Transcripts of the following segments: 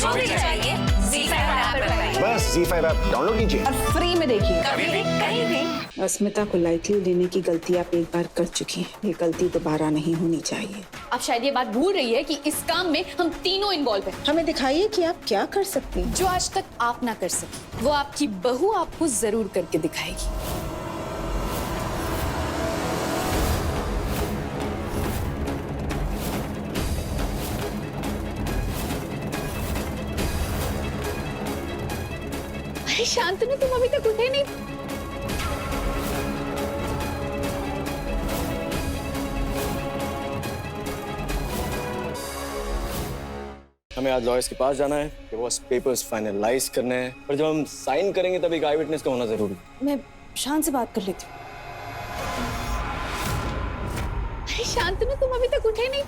जो भी चाहिए ZEE5 ऐप पर पाइए। बस ZEE5 ऐप डाउनलोड कीजिए और फ्री में देखिए। कभी भी कहीं भी। अस्मिता को लाइटली लेने की गलती आप एक बार कर चुकी हैं। ये गलती दोबारा नहीं होनी चाहिए। आप शायद ये बात भूल रही है कि इस काम में हम तीनों इन्वॉल्व हैं। हमें दिखाइए कि आप क्या कर सकती हैं। जो आज तक आप ना कर सके वो आपकी बहू आपको जरूर करके दिखाएगी। अरे शांतनु, तुम अभी तक उठे नहीं। हमें आज लॉयर्स के पास जाना है, डिवोर्स पेपर्स फाइनलाइज करने हैं, पर जब हम साइन करेंगे तब एक आई विटनेस का होना जरूरी है। मैं शांत से बात कर लेती हूँ। अरे शांतनु, तुम अभी तक उठे नहीं।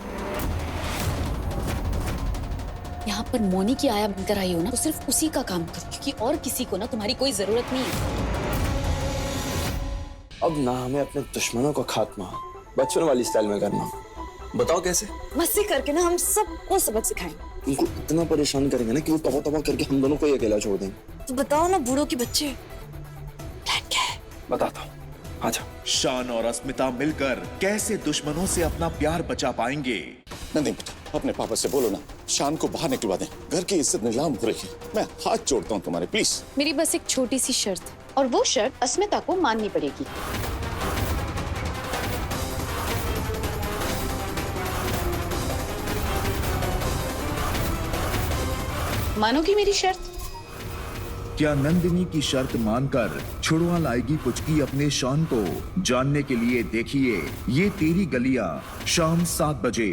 यहाँ पर मोनी की आया बनकर आई हो ना, तो सिर्फ उसी का काम करो, क्योंकि और किसी को ना तुम्हारी कोई जरूरत नहीं है। अब ना हमें अपने दुश्मनों का खात्मा बचपन वाली स्टाइल में करना। बताओ कैसे? मस्ती करके ना हम सबको सबक सिखाएंगे। उनको इतना परेशान करेंगे ना कि वो तबाह तबाह करके हम दोनों को ही अकेला छोड़ देंगे। तो बताओ ना बूढ़ों के बच्चे, प्लान क्या है? बताता हूँ, आजा। शान और अस्मिता मिलकर कैसे दुश्मनों से अपना प्यार बचा पाएंगे। नहीं बेटा, अपने पापा से बोलो ना, शान को बाहर निकलवा दें। घर की इज्जत नीलाम हो रही है। मैं हाथ जोड़ता हूँ तुम्हारे, प्लीज। मेरी बस एक छोटी सी शर्त है, और वो शर्त अस्मिता को माननी पड़ेगी। मानोगी मेरी शर्त? क्या नंदिनी की शर्त मानकर छुड़वा लाएगी पुचकी अपने शान को? जानने के लिए देखिए ये तेरी गलियां शाम 7 बजे।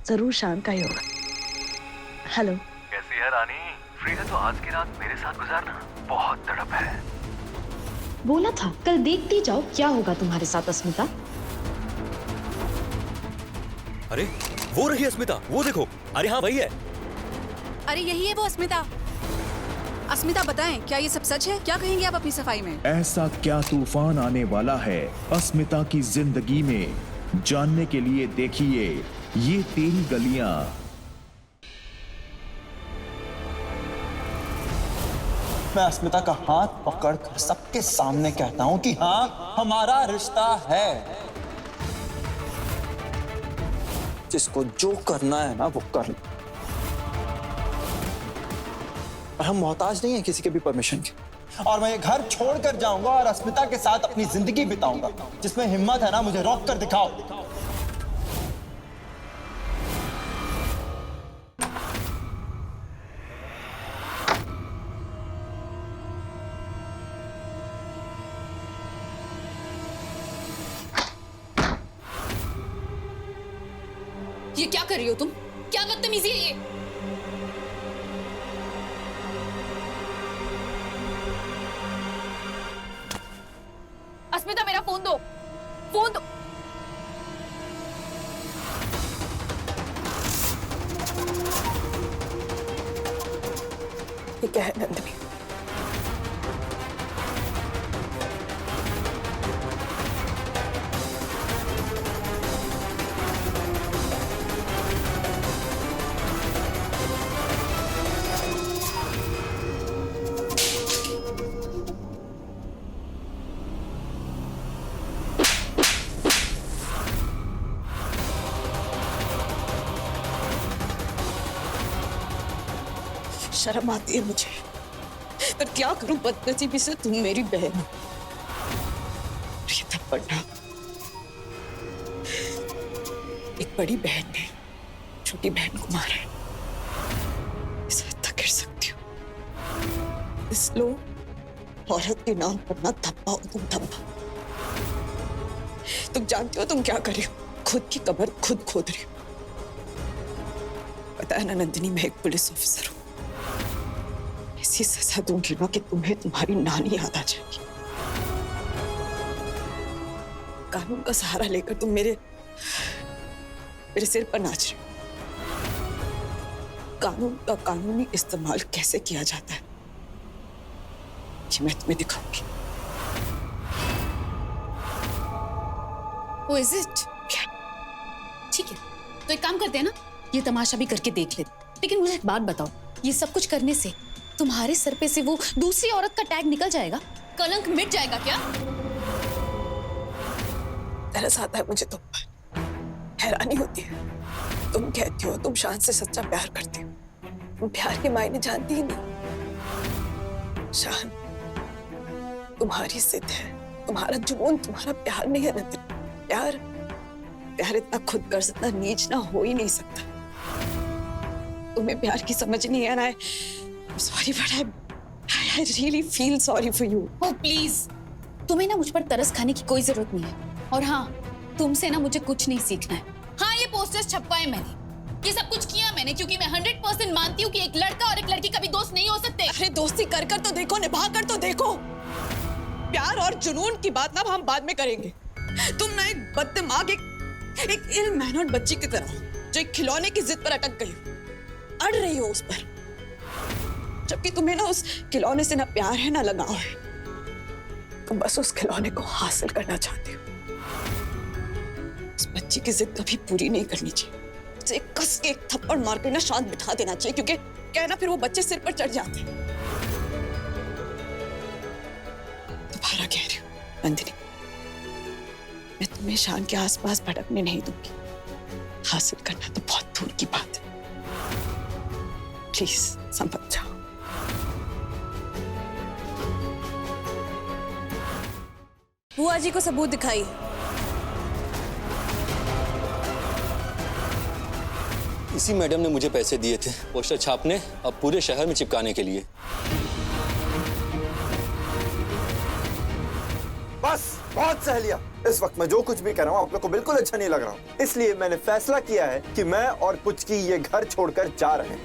जरूर शान का ही होगा। हेलो, कैसी है रानी? फ्री है तो आज की रात मेरे साथ गुजारना, बहुत तड़प है। बोला था कल देखती जाओ क्या होगा तुम्हारे साथ अस्मिता। अरे वो रही अस्मिता, वो देखो। अरे हाँ वही है। अरे यही है वो अस्मिता। अस्मिता बताएं, क्या ये सब सच है? क्या कहेंगे आप अपनी सफाई में? ऐसा क्या तूफान आने वाला है अस्मिता की जिंदगी में? जानने के लिए देखिए ये तेरी गलियां। मैं अस्मिता का हाथ पकड़कर सबके सामने कहता हूँ कि हाँ, हमारा रिश्ता है। जिसको जो करना है ना वो कर लो। और हम मोहताज नहीं है किसी के भी परमिशन के। और मैं ये घर छोड़कर जाऊंगा और अस्मिता के साथ अपनी जिंदगी बिताऊंगा। जिसमें हिम्मत है ना, मुझे रोक कर दिखाओ। ये क्या कर रही हो तुम? क्या बदतमीजी है ये? अस्मिता, मेरा फोन दो, फोन दो। ये क्या है नंदिनी? शर्म आती है मुझे, पर क्या करूं, बदनसीबी से तुम मेरी बहन हो। ये थप्पड़ ना एक बड़ी बहन ने छोटी बहन को मारा है। इस हद तक गिर सकती हो। इस लो औरत के नाम पर ना धब्बा हो तुम, धब्बा। तुम जानती हो तुम क्या कर रही हो? खुद की कब्र खुद खोद रही हो। पता है ना नंदिनी, मैं एक पुलिस ऑफिसर हूँ। ऐसी सजा दूंगी ना कि तुम्हें तुम्हारी नानी याद आ जाएगी। कानून का सहारा लेकर तुम मेरे सिर पर नाच रहे हो। कानून का कानूनी इस्तेमाल कैसे किया जाता है ये मैं तुम्हें दिखाऊंगी। Oh, is it? ठीक है, तो एक काम करते हैं ना, ये तमाशा भी करके देख लेते। लेकिन मुझे एक बात बताओ, ये सब कुछ करने से तुम्हारे सर पे से वो दूसरी औरत का टैग निकल जाएगा? कलंक मिट जाएगा क्या? तरस आता है मुझे तुम पर, हैरानी होती है। तुम कहती हो तुम शान से सच्चा प्यार करती हो, तुम प्यार के मायने जानती ही नहीं। शान तुम्हारी जिद है, तुम्हारा जुनून, तुम्हारा प्यार नहीं है नंदिनी। प्यार इतना खुदगर्ज, इतना नीच ना हो ही नहीं सकता। तुम्हें प्यार की समझ नहीं है ना। Sorry but I really feel sorry for you. Oh please, तुम्हें ना मुझ पर तरस खाने की कोई जरूरत नहीं है। और हाँ, तुमसे ना मुझे कुछ नहीं सीखना है। हाँ, ये पोस्टर्स छपवाए मैंने, ये सब कुछ किया मैंने, क्योंकि मैं 100% मानती हूँ कि एक लड़का और एक लड़की कभी दोस्त नहीं हो सकते। अरे दोस्ती कर कर तो देखो, निभा कर तो देखो। प्यार और जुनून की बात ना हम बाद में करेंगे। तुम ना एक बददिमाग, एक इल मैनर्ड बच्ची की तरह हो, जो एक खिलौने की जिद पर अटक गई हो, अड़ रही हो उस पर, जबकि तुम्हें ना उस खिलौने से ना प्यार है ना लगाव है। तुम बस उस खिलौने को हासिल करना चाहती हो। उस बच्ची की जिद कभी पूरी नहीं करनी चाहिए। उसे कस के एक थप्पड़ मार के ना शांत बिठा देना चाहिए, क्योंकि क्या है ना, फिर वो बच्चे सिर पर चढ़ जाते हैं। दोबारा कह रही हूँ नंदिनी, मैं तुम्हें शान के आसपास भटकने नहीं दूंगी। हासिल करना तो बहुत दूर की बात है। प्लीज समझ जाओ। बुआ जी को सबूत दिखाई। इसी मैडम ने मुझे पैसे दिए थे पोस्टर छापने और पूरे शहर में चिपकाने के लिए। बस बहुत सह लिया। इस वक्त मैं जो कुछ भी कर रहा हूँ आप लोग को बिल्कुल अच्छा नहीं लग रहा हूँ। इसलिए मैंने फैसला किया है कि मैं और पुचकी ये घर छोड़कर जा रहे हैं।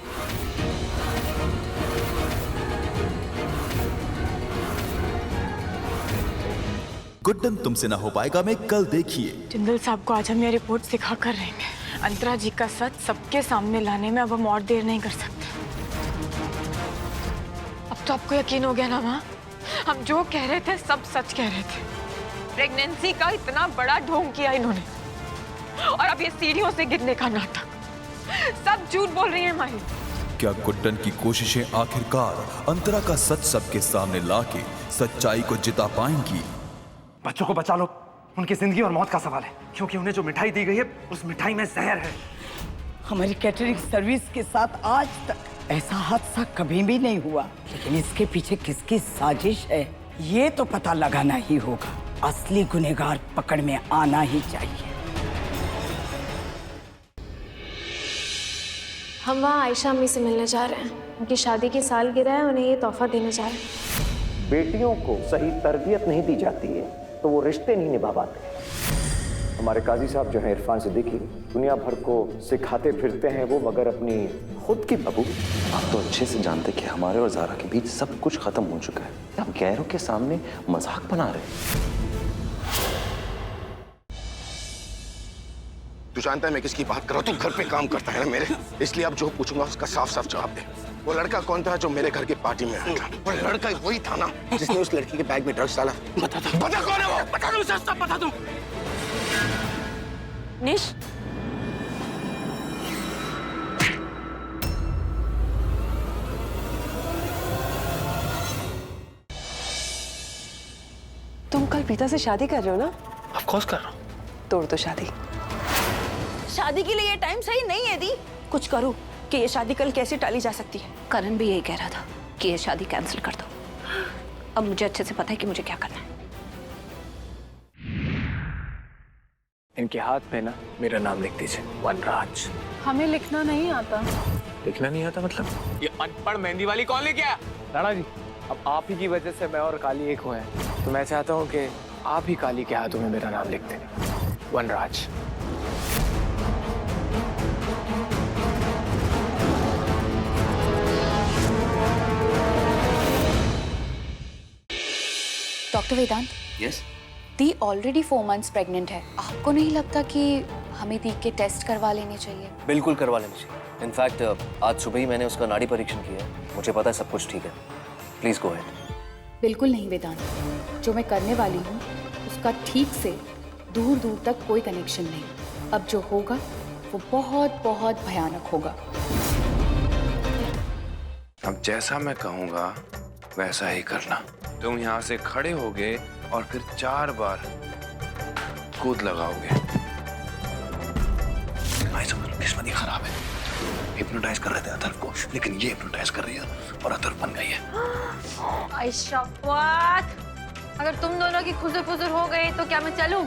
गुड्डन तुमसे ना हो पाएगा में कल देखिए। जिंदल साहब को आज हम ये रिपोर्ट सिखा कर रहेंगे। अंतरा जी का सच सबके सामने लाने में अब हम और देर नहीं कर सकते। अब तो आपको यकीन हो गया ना माँ, हम जो कह रहे थे सब सच कह रहे थे। प्रेगनेंसी का इतना बड़ा ढोंग किया इन्होंने, और अब ये सीढ़ियों से गिरने का नाटक, सब झूठ बोल रही है माही। क्या गुड्डन की कोशिशें आखिरकार अंतरा का सच सबके सामने लाके सच्चाई को जिता पाएंगी? बच्चों को बचा लो, उनकी जिंदगी और मौत का सवाल है, क्योंकि उन्हें जो मिठाई दी गई है उस मिठाई में जहर है। हमारी कैटरिंग सर्विस के साथ आज तक ऐसा हादसा कभी भी नहीं हुआ, लेकिन इसके पीछे किसकी साजिश है ये तो पता लगाना ही होगा। असली गुनहगार पकड़ में आना ही चाहिए। हम वहाँ आयशा अम्मी से मिलने जा रहे हैं। उनकी शादी की सालगिरह है, उन्हें ये तोहफा देने जा रहे हैं। बेटियों को सही तरबियत नहीं दी जाती है तो वो रिश्ते नहीं निभा पाते। हमारे काजी साहब जो है इरफान सिद्दीकी, दुनिया भर को सिखाते फिरते हैं वो, मगर अपनी खुद की बहू। आप तो अच्छे से जानते कि हमारे और ज़ारा के बीच सब कुछ खत्म हो चुका है। आप गैरों के सामने मजाक बना रहे हैं। तू जानता है मैं किसकी बात कर रहा हूँ? तू घर पे काम करता है ना मेरे, इसलिए अब जो पूछूंगा उसका साफ साफ जवाब दे। वो लड़का कौन था जो मेरे घर की पार्टी में आया था? वो लड़का वही था ना जिसने उस लड़की के बैग में ड्रग्स डाला? बता कौन है वो? बता दो, सब बता दो। निश, तुम कल प्रीता से शादी कर रहे हो ना? ऑफ कोर्स कर रहा हूँ। तोड़ दो शादी। शादी के लिए ये टाइम सही नहीं है दी। कुछ करो कि ये शादी कल कैसे टाली जा सकती है। करण भी यही कह रहा था कि ये शादी कैंसिल कर दो। अब मुझे अच्छे से पता है कि मुझे क्या करना है। इनके हाथ पे ना मेरा नाम लिख दीजिए, वनराज। हमें लिखना नहीं आता। लिखना नहीं आता मतलब? ये अनपढ़ मेहंदी वाली कौन लेके आया? राणा जी, अब आप ही की वजह से मैं और काली एक हुए हैं, तो मैं चाहता हूँ कि आप ही काली के हाथों में मेरा नाम लिख दें, वनराज। डॉक्टर वेदांत, यस? दी ऑलरेडी 4 months प्रेग्नेंट है। आपको नहीं लगता कि हमें दी के टेस्ट करवा लेने चाहिए? बिल्कुल करवा लेना चाहिए। इनफैक्ट आज सुबह ही मैंने उसका नाड़ी परीक्षण किया है, मुझे पता है सब कुछ ठीक है। Please go ahead. बिल्कुल नहीं वेदांत, जो मैं करने वाली हूँ उसका ठीक से दूर दूर तक कोई कनेक्शन नहीं। अब जो होगा वो बहुत बहुत भयानक होगा। अब जैसा मैं कहूंगा वैसा ही करना। तुम यहाँ से खड़े होगे और फिर 4 बार कूद लगाओगे। किस्मत ही खराब है। हिप्नोटाइज कर रहे थे अथर्व को, लेकिन ये हिप्नोटाइज कर रही है और अथर्व बन गई है। आयशा, अगर तुम दोनों की खुजर फुजर हो गई तो क्या मैं चलूं?